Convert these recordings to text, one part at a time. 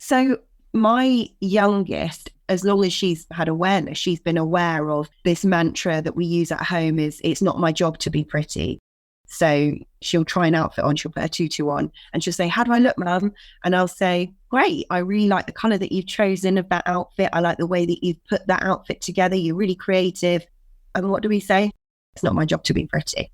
So my youngest, as long as she's had awareness, she's been aware of this mantra that we use at home is, it's not my job to be pretty. So she'll try an outfit on, she'll put a tutu on and she'll say, how do I look, Mum? And I'll say, great, I really like the colour that you've chosen of that outfit. I like the way that you've put that outfit together. You're really creative. And what do we say? It's not my job to be pretty.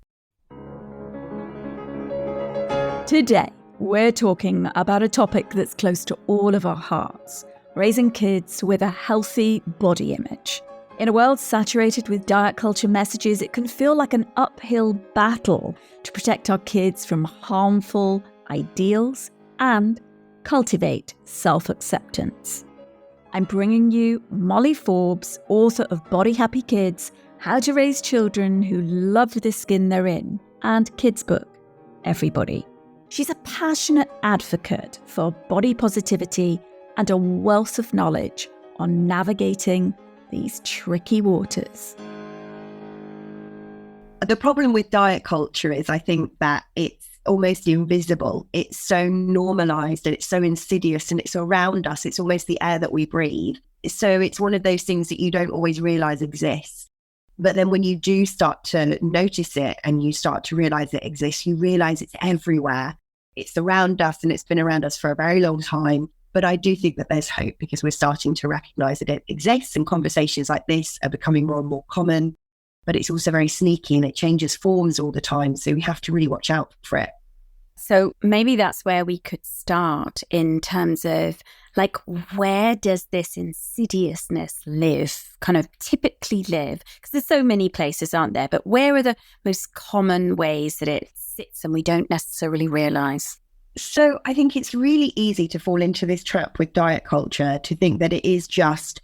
Today, we're talking about a topic that's close to all of our hearts, raising kids with a healthy body image. In a world saturated with diet culture messages, it can feel like an uphill battle to protect our kids from harmful ideals and cultivate self-acceptance. I'm bringing you Molly Forbes, author of Body Happy Kids, How to Raise Children Who Love the Skin They're In, and kids' book, Everybody. She's a passionate advocate for body positivity and a wealth of knowledge on navigating these tricky waters. The problem with diet culture is I think that it's almost invisible. It's so normalized and it's so insidious and it's around us. It's almost the air that we breathe. So it's one of those things that you don't always realize exists. But then when you do start to notice it and you start to realize it exists, you realize it's everywhere. It's around us and it's been around us for a very long time. But I do think that there's hope because we're starting to recognize that it exists and conversations like this are becoming more and more common. But it's also very sneaky and it changes forms all the time. So we have to really watch out for it. So maybe that's where we could start in terms of like, where does this insidiousness live, kind of typically live? Because there's so many places, aren't there? But where are the most common ways that it sits and we don't necessarily realize? So I think it's really easy to fall into this trap with diet culture to think that it is just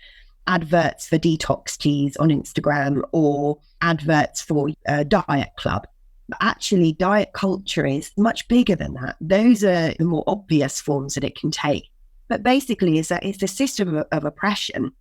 adverts for detox teas on Instagram or adverts for a diet club. But actually, diet culture is much bigger than that. Those are the more obvious forms that it can take. But basically, it's a system of oppression.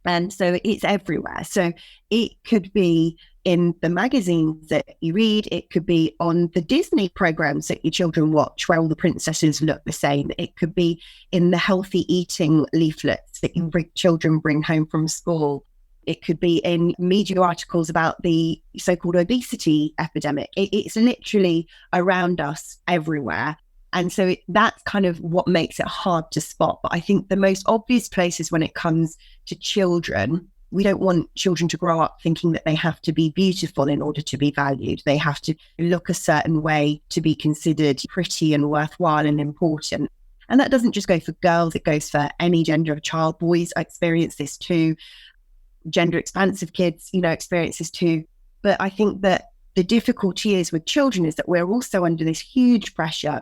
And so it's everywhere. So it could be in the magazines that you read. It could be on the Disney programs that your children watch, where all the princesses look the same. It could be in the healthy eating leaflets that children bring home from school. It could be in media articles about the so-called obesity epidemic. It's literally around us everywhere. And so that's kind of what makes it hard to spot. But I think the most obvious places when it comes to children, we don't want children to grow up thinking that they have to be beautiful in order to be valued. They have to look a certain way to be considered pretty and worthwhile and important. And that doesn't just go for girls, it goes for any gender of child. Boys experience this too. Gender expansive kids, experience this too. But I think that the difficulty is with children is that we're also under this huge pressure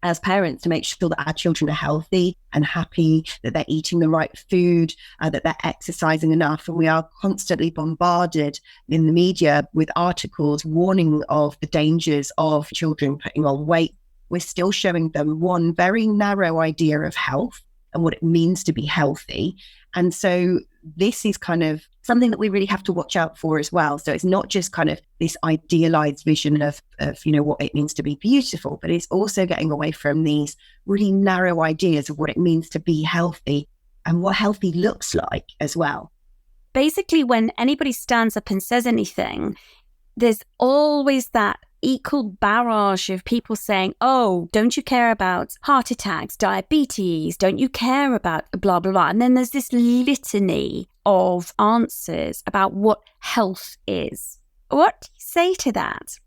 as parents to make sure that our children are healthy and happy, that they're eating the right food, that they're exercising enough. And we are constantly bombarded in the media with articles warning of the dangers of children putting on weight. We're still showing them one very narrow idea of health and what it means to be healthy. And so this is kind of something that we really have to watch out for as well. So it's not just kind of this idealized vision of what it means to be beautiful, but it's also getting away from these really narrow ideas of what it means to be healthy and what healthy looks like as well. Basically, when anybody stands up and says anything, there's always that equal barrage of people saying, oh, don't you care about heart attacks, diabetes? Don't you care about blah, blah, blah? And then there's this litany of answers about what health is. What do you say to that?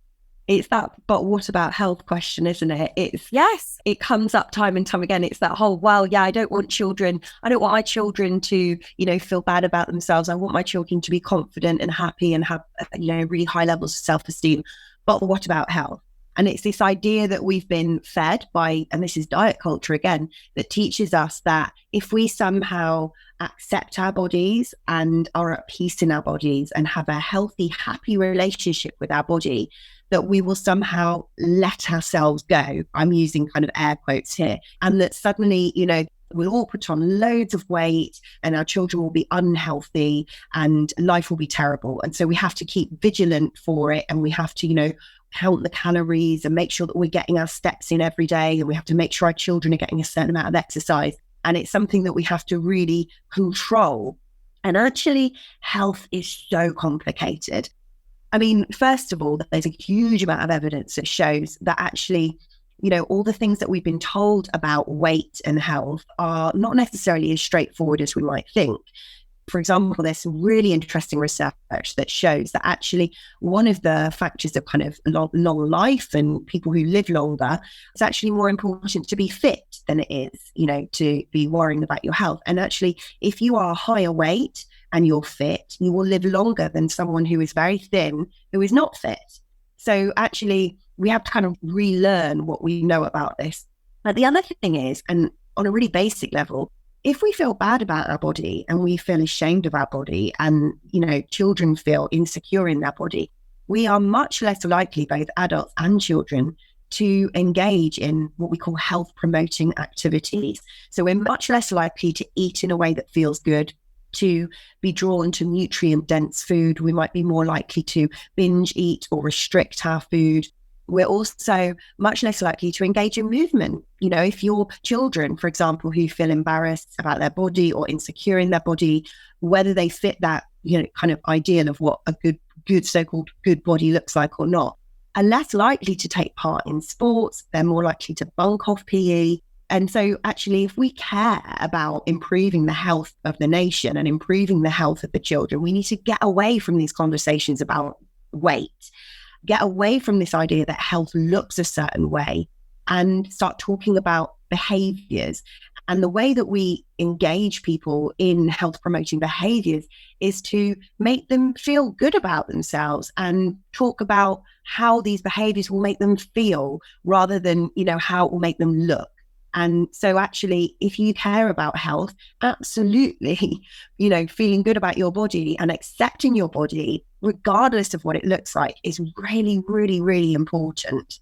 It's that, but what about health question, isn't it? Yes. It comes up time and time again. It's that whole, well, yeah, I don't want my children to, feel bad about themselves. I want my children to be confident and happy and have, really high levels of self-esteem. But what about health? And it's this idea that we've been fed by, and this is diet culture again, that teaches us that if we somehow accept our bodies and are at peace in our bodies and have a healthy, happy relationship with our body, that we will somehow let ourselves go. I'm using kind of air quotes here. And that suddenly, we'll all put on loads of weight and our children will be unhealthy and life will be terrible. And so we have to keep vigilant for it. And we have to, count the calories and make sure that we're getting our steps in every day. And we have to make sure our children are getting a certain amount of exercise. And it's something that we have to really control. And actually, health is so complicated. I mean, first of all, there's a huge amount of evidence that shows that actually, all the things that we've been told about weight and health are not necessarily as straightforward as we might think. For example, there's some really interesting research that shows that actually one of the factors of kind of long life and people who live longer, it's actually more important to be fit than it is, to be worrying about your health. And actually, if you are higher weight and you're fit, you will live longer than someone who is very thin, who is not fit. So actually, we have to kind of relearn what we know about this. But the other thing is, and on a really basic level, if we feel bad about our body and we feel ashamed of our body and, children feel insecure in their body, we are much less likely, both adults and children, to engage in what we call health promoting activities. So we're much less likely to eat in a way that feels good, to be drawn to nutrient dense food. We might be more likely to binge eat or restrict our food. We're also much less likely to engage in movement. If your children, for example, who feel embarrassed about their body or insecure in their body, whether they fit that, kind of ideal of what a good so-called good body looks like or not, are less likely to take part in sports. They're more likely to bunk off PE. And so actually, if we care about improving the health of the nation and improving the health of the children, we need to get away from these conversations about weight. Get away from this idea that health looks a certain way and start talking about behaviors. And the way that we engage people in health promoting behaviors is to make them feel good about themselves and talk about how these behaviors will make them feel rather than, how it will make them look. And so actually, if you care about health, absolutely, feeling good about your body and accepting your body, regardless of what it looks like, is really, really, really important.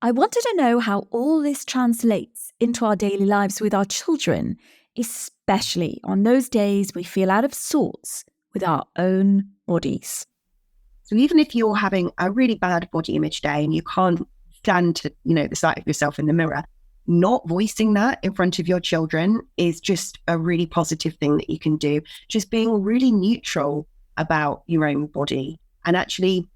I wanted to know how all this translates into our daily lives with our children, especially on those days we feel out of sorts with our own bodies. So even if you're having a really bad body image day and you can't stand to, the sight of yourself in the mirror, not voicing that in front of your children is just a really positive thing that you can do. Just being really neutral about your own body. And actually,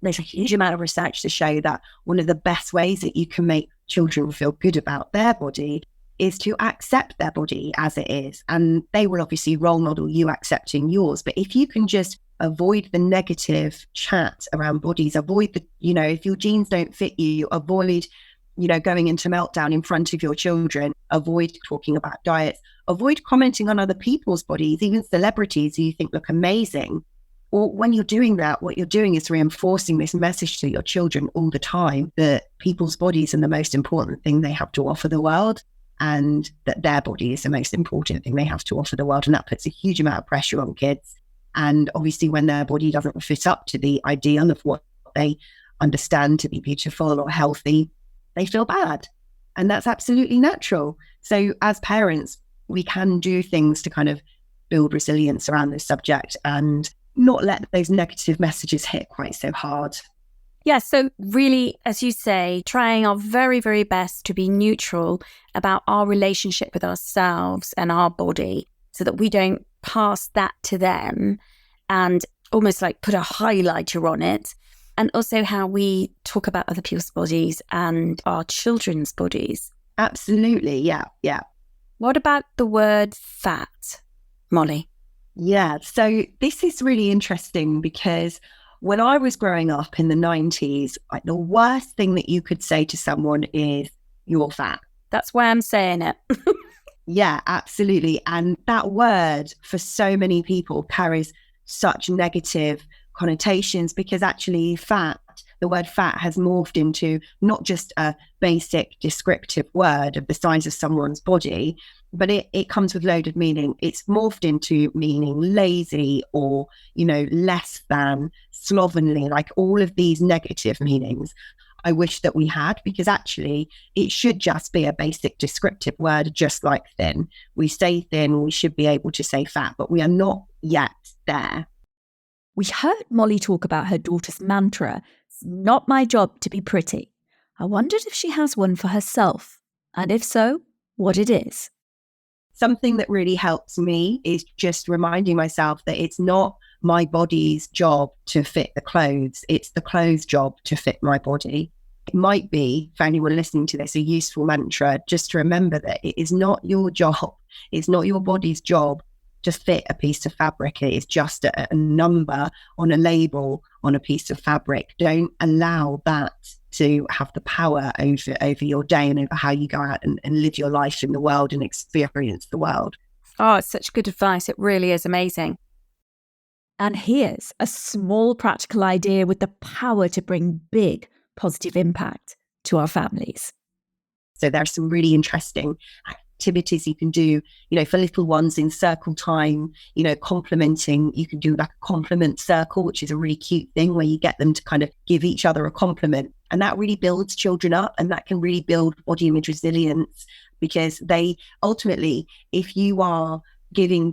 there's a huge amount of research to show that one of the best ways that you can make children feel good about their body is to accept their body as it is. And they will obviously role model you accepting yours. But if you can just avoid the negative chat around bodies, avoid the, if your jeans don't fit you, avoid going into meltdown in front of your children, avoid talking about diets, avoid commenting on other people's bodies, even celebrities who you think look amazing. Or when you're doing that, what you're doing is reinforcing this message to your children all the time that people's bodies are the most important thing they have to offer the world, and that their body is the most important thing they have to offer the world. And that puts a huge amount of pressure on kids. And obviously, when their body doesn't fit up to the ideal of what they understand to be beautiful or healthy, they feel bad. And that's absolutely natural. So as parents, we can do things to kind of build resilience around this subject and not let those negative messages hit quite so hard. Yeah, so really, as you say, trying our very, very best to be neutral about our relationship with ourselves and our body so that we don't pass that to them and almost like put a highlighter on it. And also how we talk about other people's bodies and our children's bodies. Absolutely, yeah. What about the word fat, Molly? Yeah, so this is really interesting because when I was growing up in the 90s, like the worst thing that you could say to someone is, "You're fat." That's why I'm saying it. Yeah, absolutely. And that word for so many people carries such negative connotations because actually the word fat has morphed into not just a basic descriptive word of the size of someone's body, but it comes with loaded meaning. It's morphed into meaning lazy or, less than, slovenly, like all of these negative meanings. I wish that we had, because actually it should just be a basic descriptive word, just like thin. We say thin, we should be able to say fat, but we are not yet there. We heard Molly talk about her daughter's mantra, "It's not my job to be pretty." I wondered if she has one for herself, and if so, what it is. something that really helps me is just reminding myself that it's not my body's job to fit the clothes. It's the clothes' job to fit my body. It might be, for anyone listening to this, a useful mantra just to remember that it is not your job. It's not your body's job to fit a piece of fabric. It is just a number on a label on a piece of fabric. Don't allow that to have the power over your day and over how you go out and live your life in the world and experience the world. Oh, it's such good advice. It really is amazing. And here's a small practical idea with the power to bring big positive impact to our families. So there's some really interesting activities you can do, for little ones in circle time, complimenting. You can do like a compliment circle, which is a really cute thing where you get them to kind of give each other a compliment. And that really builds children up, and that can really build body image resilience, because they ultimately, if you're giving,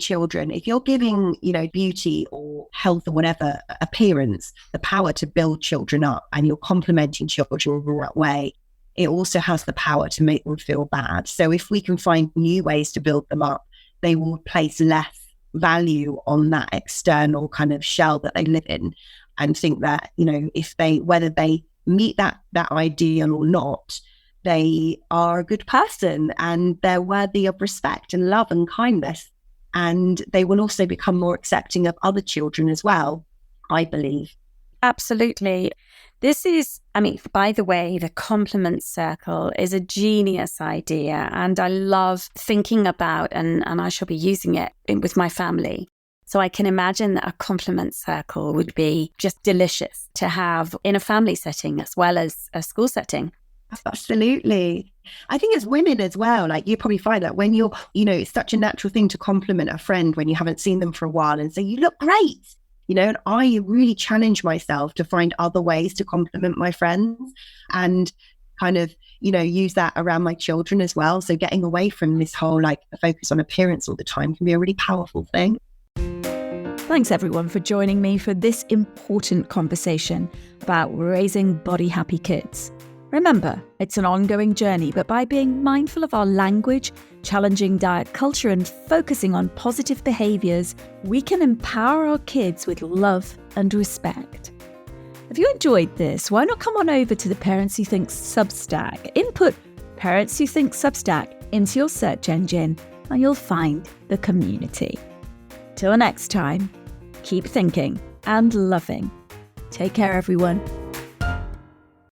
beauty or health or whatever appearance, the power to build children up, and you're complimenting children in the right way, it also has the power to make them feel bad. So if we can find new ways to build them up, they will place less value on that external kind of shell that they live in, and think that, whether they meet that ideal or not, they are a good person and they're worthy of respect and love and kindness. And they will also become more accepting of other children as well, I believe. Absolutely. This is, by the way, the compliment circle is a genius idea. And I love thinking about, and I shall be using it with my family. So I can imagine that a compliment circle would be just delicious to have in a family setting as well as a school setting. Absolutely. I think as women as well, like you probably find that when you're, it's such a natural thing to compliment a friend when you haven't seen them for a while and say, you look great, and I really challenge myself to find other ways to compliment my friends and kind of, use that around my children as well. So getting away from this whole focus on appearance all the time can be a really powerful thing. Thanks everyone for joining me for this important conversation about raising body happy kids. Remember, it's an ongoing journey, but by being mindful of our language, challenging diet culture, and focusing on positive behaviours, we can empower our kids with love and respect. If you enjoyed this, why not come on over to the Parents Who Think Substack? Input Parents Who Think Substack into your search engine and you'll find the community. Till next time, keep thinking and loving. Take care, everyone.